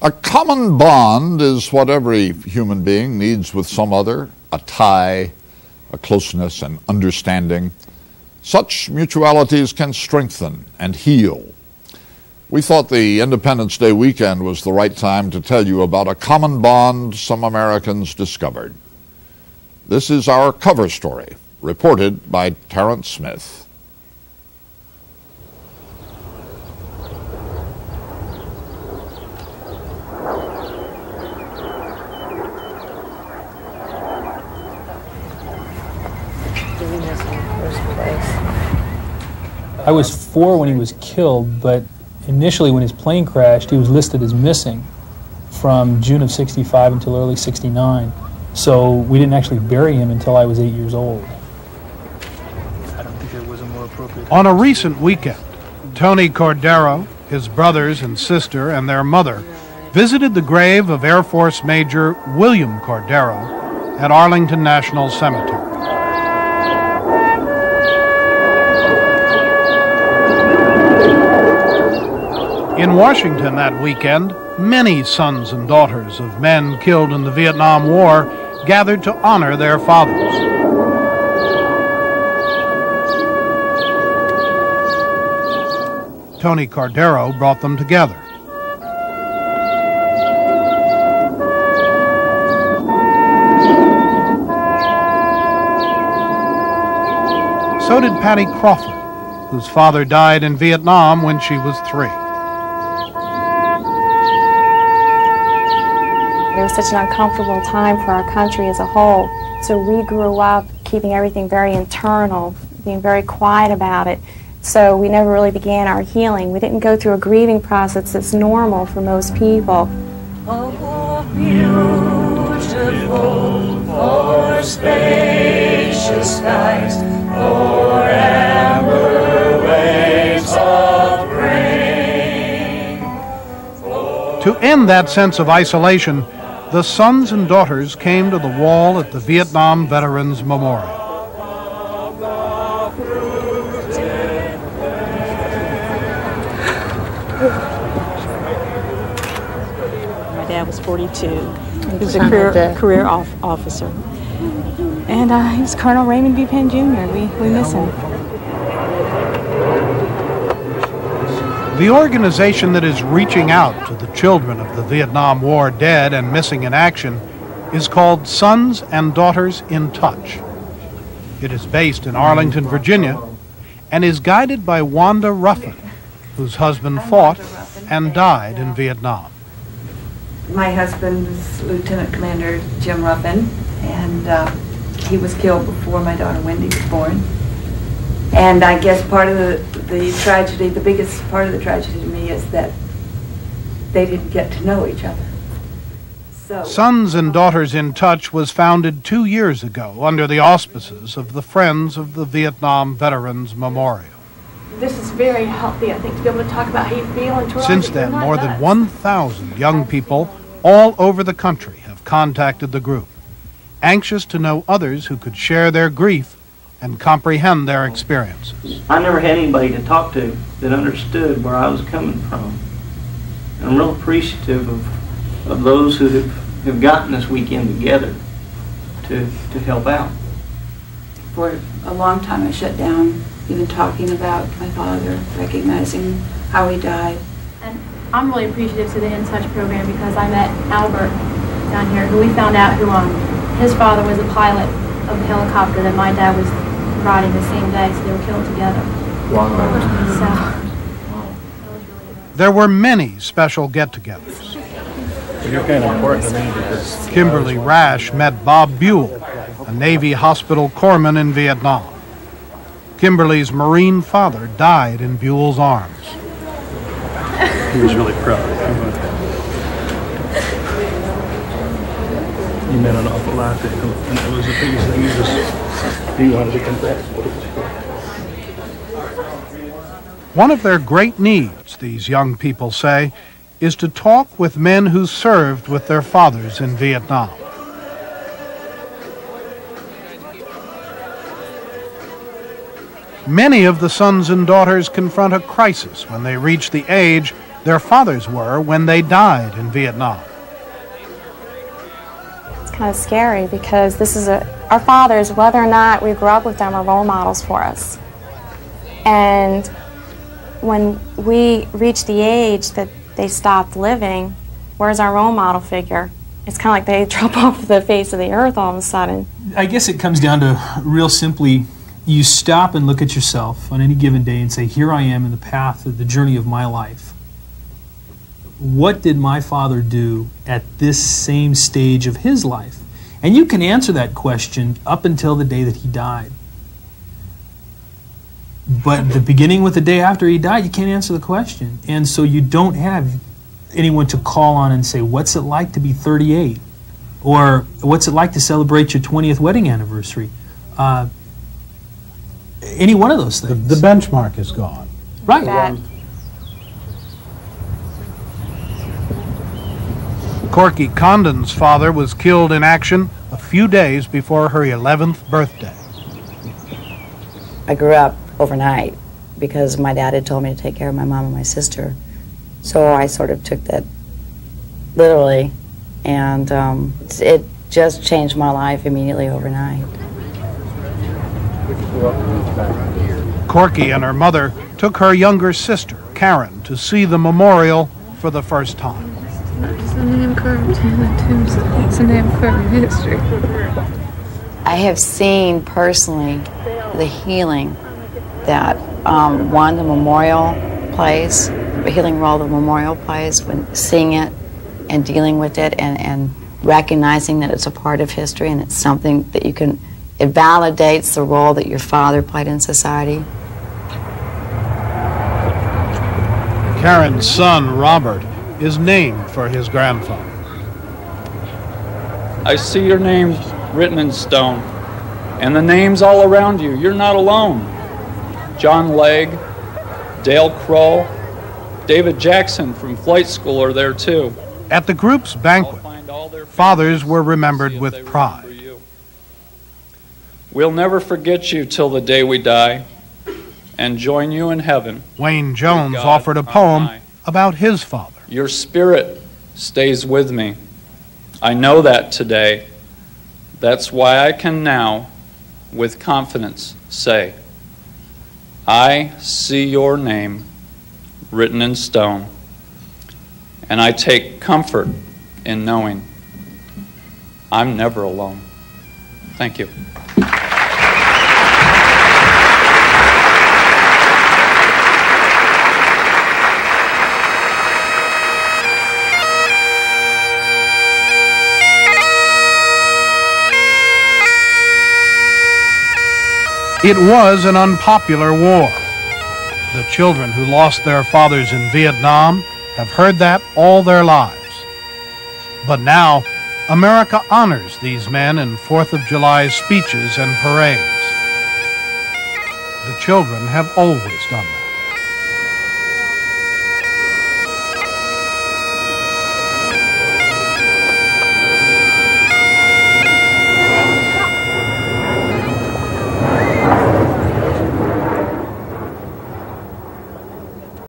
A common bond is what every human being needs with some other, a tie, a closeness, and understanding. Such mutualities can strengthen and heal. We thought the Independence Day weekend was the right time to tell you about a common bond some Americans discovered. This is our cover story, reported by Terrence Smith. I was 4 when he was killed, but initially when his plane crashed, he was listed as missing from June of '65 until early '69. So we didn't actually bury him until I was 8 years old. I don't think there was a more appropriate... On a recent weekend, Tony Cordero, his brothers and sister, and their mother visited the grave of Air Force Major William Cordero at Arlington National Cemetery. In Washington that weekend, many sons and daughters of men killed in the Vietnam War gathered to honor their fathers. Tony Cordero brought them together. So did Patty Crawford, whose father died in Vietnam when she was 3. It was such an uncomfortable time for our country as a whole. So we grew up keeping everything very internal, being very quiet about it. So we never really began our healing. We didn't go through a grieving process that's normal for most people. Oh, beautiful, for spacious skies, for amber waves of grain. To end that sense of isolation, the sons and daughters came to the wall at the Vietnam Veterans Memorial. My dad was 42. He was a career officer. And he was Colonel Raymond Buchanan Jr. We miss him. The organization that is reaching out to the children of the Vietnam War dead and missing in action is called Sons and Daughters in Touch. It is based in Arlington, Virginia, and is guided by Wanda Ruffin, whose husband fought and died in Vietnam. My husband was Lieutenant Commander Jim Ruffin, and he was killed before my daughter Wendy was born. And I guess part of the tragedy, the biggest part of the tragedy to me is that they didn't get to know each other. So, Sons and Daughters in Touch was founded 2 years ago under the auspices of the Friends of the Vietnam Veterans Memorial. This is very healthy, I think, to be able to talk about how you feel and to Since then, more than 1,000 young people all over the country have contacted the group, anxious to know others who could share their grief and comprehend their experiences. I never had anybody to talk to that understood where I was coming from. And I'm real appreciative of those who have gotten this weekend together to help out. for a long time I shut down, even talking about my father, recognizing how he died. And I'm really appreciative to the In Touch program because I met Albert down here, who we found out his father was a pilot of the helicopter that my dad was riding the same day, so they were killed together. Wow. There were many special get-togethers. You're kind of important to me because Kimberly Rash met Bob Buell, a Navy hospital corpsman in Vietnam. Kimberly's Marine father died in Buell's arms. he was really proud. He meant an awful lot to him, and it was the biggest thing. He wanted to come back. One of their great needs, these young people say, is to talk with men who served with their fathers in Vietnam. Many of the sons and daughters confront a crisis when they reach the age their fathers were when they died in Vietnam. It's kind of scary because this is our fathers, whether or not we grew up with them, are role models for us. And when we reach the age that they stopped living, where's our role model figure? It's kind of like they drop off the face of the earth all of a sudden. I guess it comes down to real simply, you stop and look at yourself on any given day and say, here I am in the path of the journey of my life. What did my father do at this same stage of his life? And you can answer that question up until the day that he died. But the beginning with the day after he died, you can't answer the question. And so you don't have anyone to call on and say, what's it like to be 38? Or what's it like to celebrate your 20th wedding anniversary? Any one of those things. The benchmark is gone. Right. That. Corky Condon's father was killed in action a few days before her 11th birthday. I grew up overnight because my dad had told me to take care of my mom and my sister. So I sort of took that literally, and it just changed my life immediately overnight. Corky and her mother took her younger sister, Karen, to see the memorial for the first time. It's a name carved in the tombstone. It's a name carved in history. I have seen personally the healing that the memorial plays, the healing role the memorial plays when seeing it and dealing with it and recognizing that it's a part of history and it's something that you can, it validates the role that your father played in society. Karen's son, Robert, is named for his grandfather. I see your name written in stone, and the names all around you. You're not alone. John Legg, Dale Kroll, David Jackson from flight school are there too. At the group's banquet, fathers were remembered with pride. We'll never forget you till the day we die and join you in heaven. Wayne Jones offered a poem about his father. Your spirit stays with me. I know that today. That's why I can now, with confidence, say, I see your name written in stone, and I take comfort in knowing I'm never alone. Thank you. It was an unpopular war. The children who lost their fathers in Vietnam have heard that all their lives. But now, America honors these men in 4th of July speeches and parades. The children have always done that.